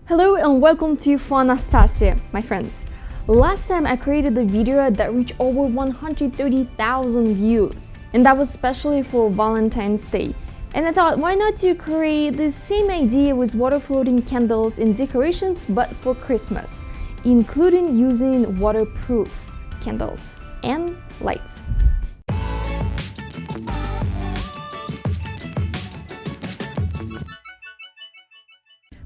Hello and welcome to 4Anastasia, my friends. Last time I created a video that reached over 130,000 views, and that was especially for Valentine's Day. And I thought, why not to create the same idea with water floating candles and decorations, but for Christmas, including using waterproof candles and lights.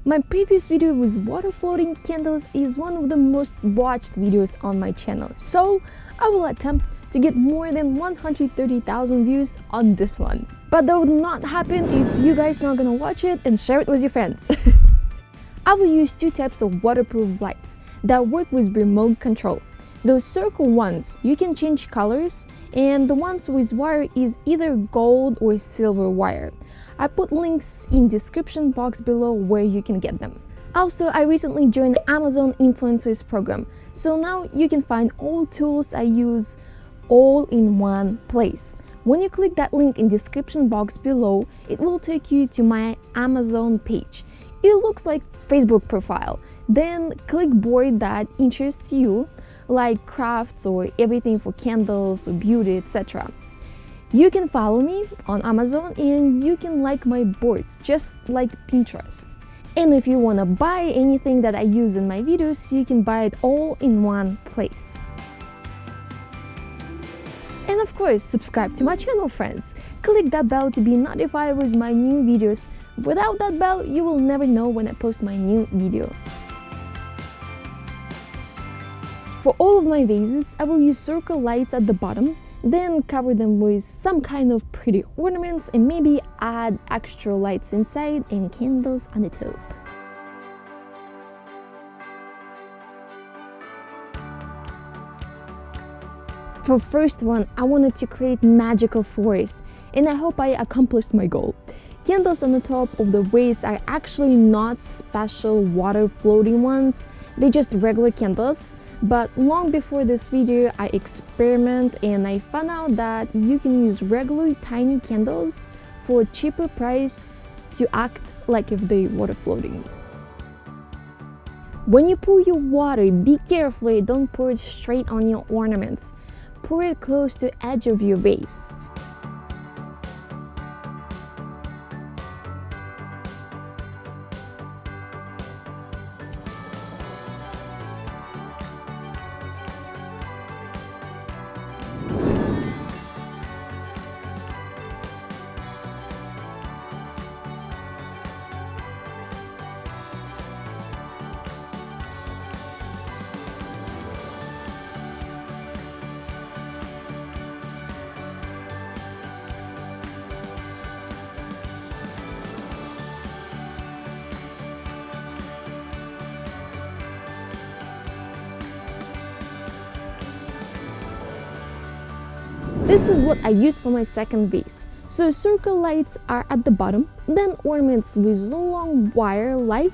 My previous video with water floating candles is one of the most watched videos on my channel, so I will attempt to get more than 130,000 views on this one. But that would not happen if you guys not gonna watch it and share it with your friends. I will use two types of waterproof lights that work with remote control. Those circle ones, you can change colors, and the ones with wire is either gold or silver wire. I put links in description box below where you can get them. Also, I recently joined the Amazon Influencers program, so now you can find all tools I use all in one place. When you click that link in description box below, it will take you to my Amazon page. It looks like Facebook profile. Then click board that interests you, like crafts or everything for candles or beauty, etc. You can follow me on Amazon and you can like my boards, just like Pinterest. And if you want to buy anything that I use in my videos, you can buy it all in one place. And of course, subscribe to my channel, friends. Click that bell to be notified with my new videos. Without that bell, you will never know when I post my new video. For all of my vases, I will use circle lights at the bottom, then cover them with some kind of pretty ornaments and maybe add extra lights inside and candles on the top. For first one, I wanted to create magical forest, and I hope I accomplished my goal. Candles on the top of the vase are actually not special water floating ones, they're just regular candles. But long before this video, I experiment and I found out that you can use regular tiny candles for a cheaper price to act like if they water floating. When you pour your water, be careful, don't pour it straight on your ornaments. Pour it close to the edge of your vase. This is what I used for my second vase. So circle lights are at the bottom, then ornaments with long wire light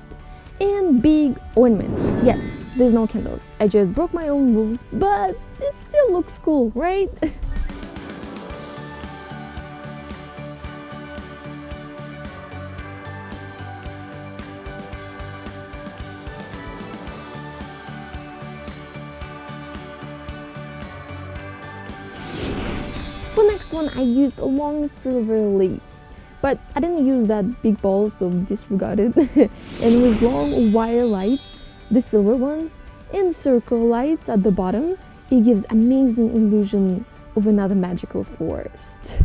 and big ornament. Yes, there's no candles. I just broke my own rules, but it still looks cool, right? For next one, I used long silver leaves, but I didn't use that big ball, so disregard it. And with long wire lights, the silver ones, and circle lights at the bottom, it gives amazing illusion of another magical forest.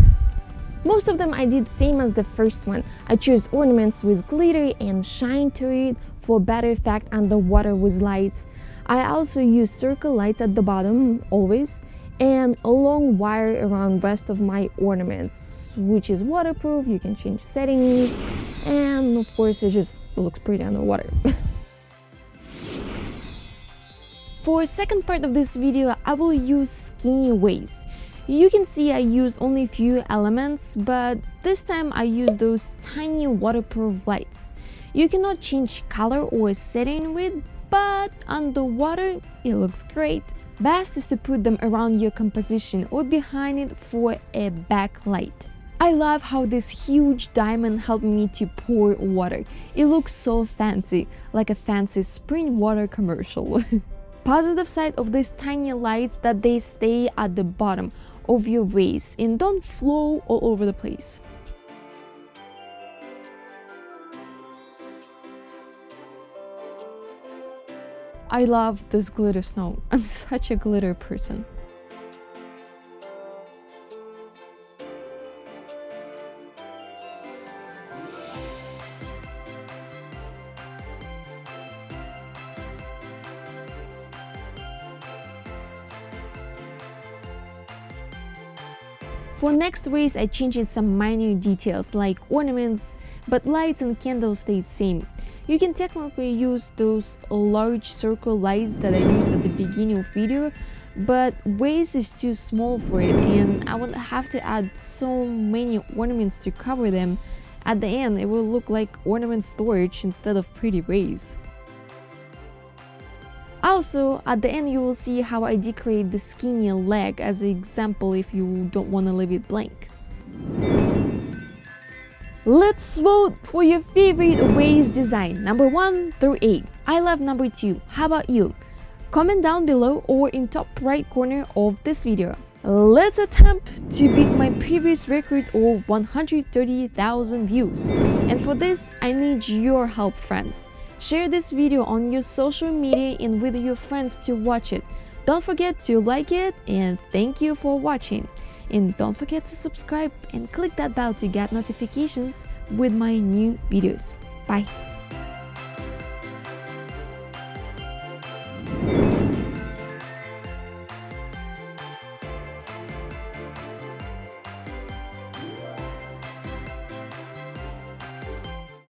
Most of them I did same as the first one. I chose ornaments with glitter and shine to it for better effect underwater with lights. I also use circle lights at the bottom always, and a long wire around rest of my ornaments, which is waterproof. You can change settings, and of course it just looks pretty underwater. For second part of this video, I will use skinny vase. You can see I used only a few elements, but this time I used those tiny waterproof lights. You cannot change color or setting with, but underwater it looks great. Best is to put them around your composition or behind it for a backlight. I love how this huge diamond helped me to pour water. It looks so fancy, like a fancy spring water commercial. Positive side of these tiny lights that they stay at the bottom of your vase and don't flow all over the place. I love this glitter snow. I'm such a glitter person. For next vase, I changed some minor details like ornaments, but lights and candles stayed same. You can technically use those large circle lights that I used at the beginning of video, but vase is too small for it and I would have to add so many ornaments to cover them. At the end, it will look like ornament storage instead of pretty vase. Also, at the end you will see how I decorate the skinny leg as an example if you don't want to leave it blank. Let's vote for your favorite vase design, number 1 through 8. I love number 2. How about you? Comment down below or in top right corner of this video. Let's attempt to beat my previous record of 130,000 views. And for this, I need your help, friends. Share this video on your social media and with your friends to watch it. Don't forget to like it and thank you for watching. And don't forget to subscribe and click that bell to get notifications with my new videos. Bye!